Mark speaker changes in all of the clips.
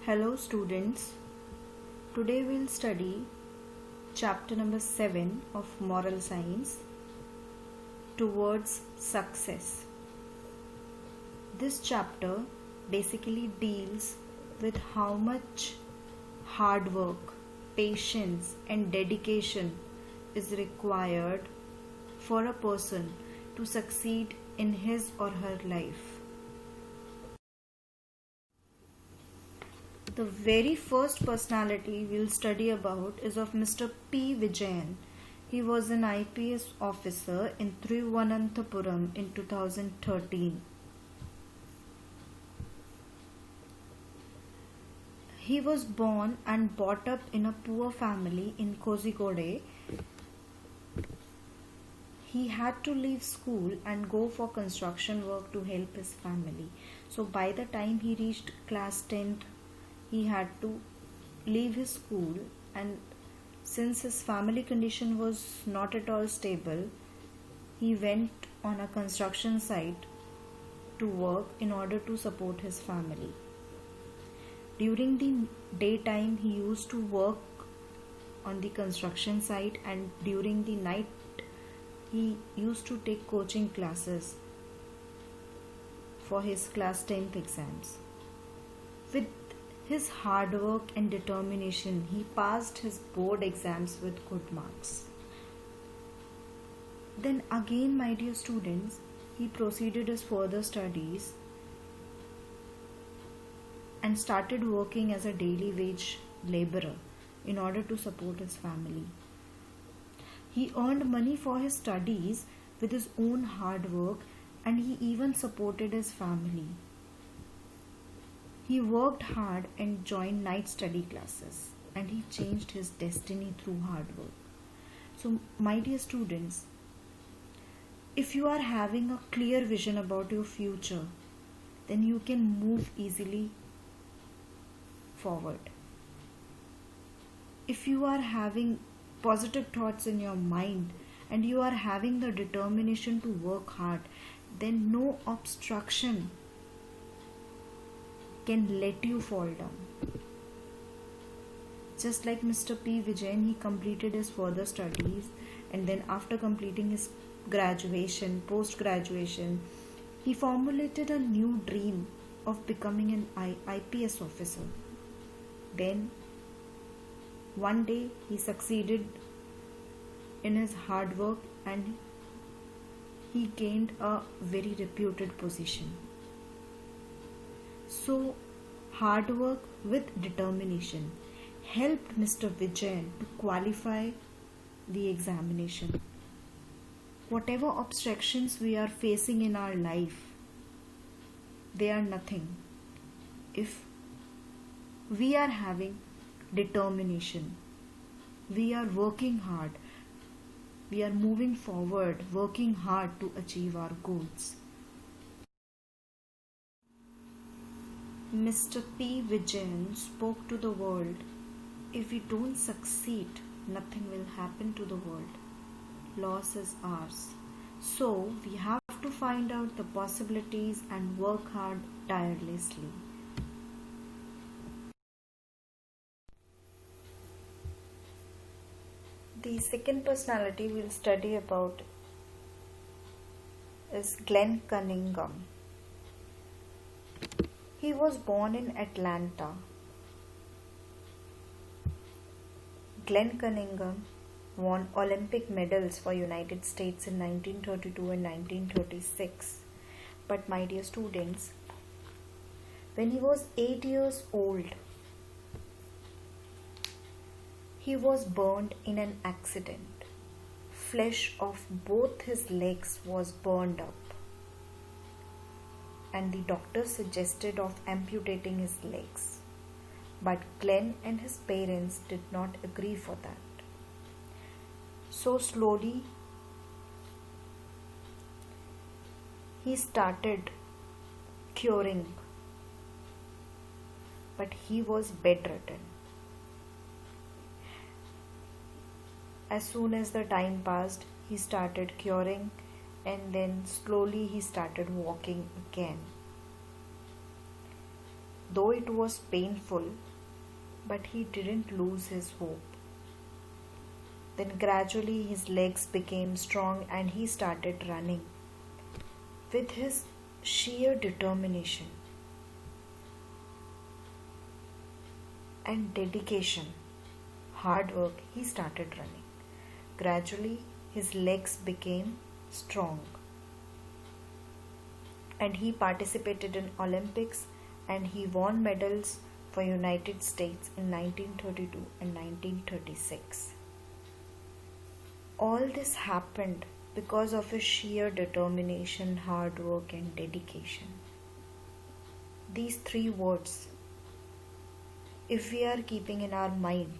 Speaker 1: Hello students, today we'll study chapter number 7 of Moral Science, Towards Success. This chapter basically deals with how much hard work, patience and dedication is required for a person to succeed in his or her life. The very first personality we'll study about is of Mr. P. Vijayan. He was an IPS officer in Thiruvananthapuram in 2013. He was born and brought up in a poor family in Kozhikode. He had to leave school and go for construction work to help his family. So by the time he reached class 10th, he had to leave his school, and since his family condition was not at all stable, he went on a construction site to work in order to support his family. During the daytime, he used to work on the construction site, and during the night, he used to take coaching classes for his class 10th exams. With his hard work and determination, he passed his board exams with good marks. Then again, my dear students, he proceeded his further studies and started working as a daily wage laborer in order to support his family. He earned money for his studies with his own hard work, and he even supported his family. He worked hard and joined night study classes, and he changed his destiny through hard work. So, my dear students, if you are having a clear vision about your future, then you can move easily forward. If you are having positive thoughts in your mind and you are having the determination to work hard, then no obstruction can let you fall down. Just like Mr. P. Vijayan, he completed his further studies, and then after completing his graduation, post-graduation, he formulated a new dream of becoming an IPS officer. Then one day he succeeded in his hard work and he gained a very reputed position. So, hard work with determination helped Mr. Vijayan to qualify the examination. Whatever obstructions we are facing in our life, they are nothing if we are having determination. We are working hard. We are moving forward, working hard to achieve our goals. Mr. P. Vijayan spoke to the world, if we don't succeed, nothing will happen to the world. Loss is ours. So, we have to find out the possibilities and work hard tirelessly. The second personality we'll study about is Glenn Cunningham. He was born in Atlanta. Glenn Cunningham won Olympic medals for United States in 1932 and 1936. But my dear students, when he was 8 years old, he was burned in an accident. Flesh of both his legs was burned up, and the doctor suggested of amputating his legs. But Glenn and his parents did not agree for that. So slowly he started curing, but he was bedridden. As soon as the time passed, he started curing, and then slowly he started walking again. Though it was painful, but he didn't lose his hope. Then gradually his legs became strong and he started running. With his sheer determination and dedication, hard work, he started running. Gradually his legs became strong and he participated in Olympics and he won medals for United States in 1932 and 1936. All this happened because of his sheer determination, hard work and dedication. These three words, if we are keeping in our mind,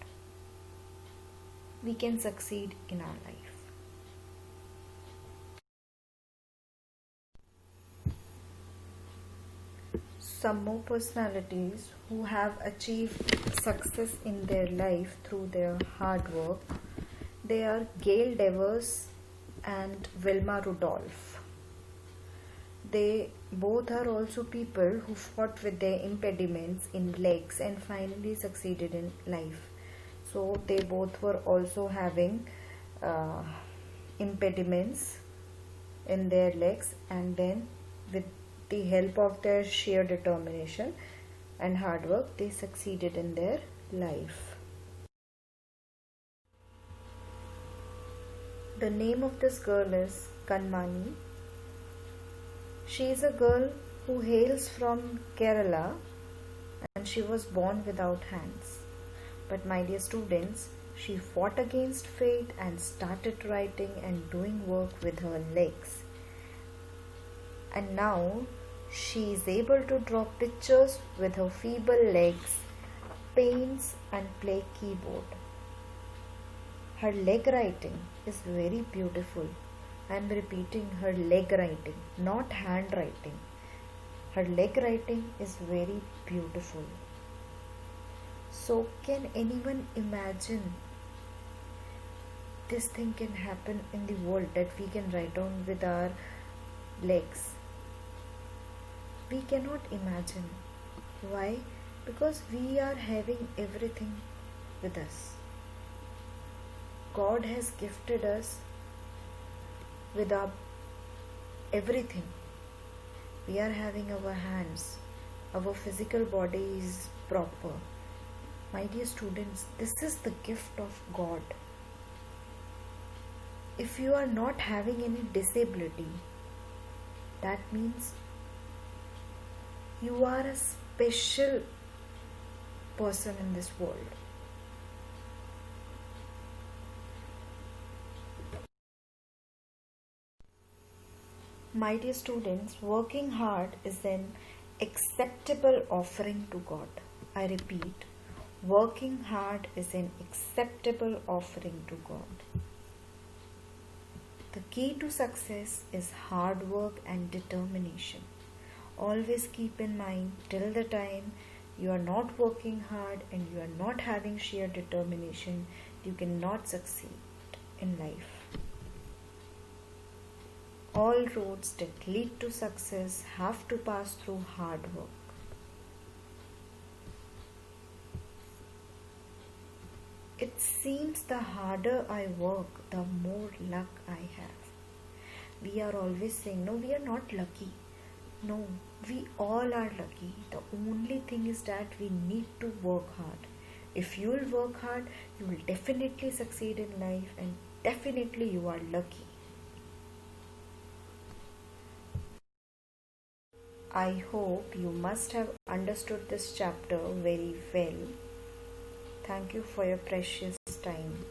Speaker 1: we can succeed in our life. Some more personalities who have achieved success in their life through their hard work, they are Gail Devers and Wilma Rudolph. They both are also people who fought with their impediments in legs and finally succeeded in life. So they both were also having impediments in their legs, and then with the help of their sheer determination and hard work, they succeeded in their life. The name of this girl is Kanmani. She is a girl who hails from Kerala and she was born without hands. But my dear students, she fought against fate and started writing and doing work with her legs. And now she is able to draw pictures with her feeble legs, paints and play keyboard. Her leg writing is very beautiful. I am repeating, her leg writing, not handwriting. Her leg writing is very beautiful. So can anyone imagine this thing can happen in the world, that we can write down with our legs? We cannot imagine. Why? Because we are having everything with us. God has gifted us with our everything. We are having our hands, our physical body is proper. My dear students, this is the gift of God. If you are not having any disability, that means you are a special person in this world. My dear students, working hard is an acceptable offering to God. I repeat, working hard is an acceptable offering to God. The key to success is hard work and determination. Always keep in mind, till the time you are not working hard and you are not having sheer determination, you cannot succeed in life. All roads that lead to success have to pass through hard work. It seems the harder I work, the more luck I have. We are always saying, no, we are not lucky. No, we all are lucky. The only thing is that we need to work hard. If you will work hard, you will definitely succeed in life, and definitely you are lucky. I hope you must have understood this chapter very well. Thank you for your precious time.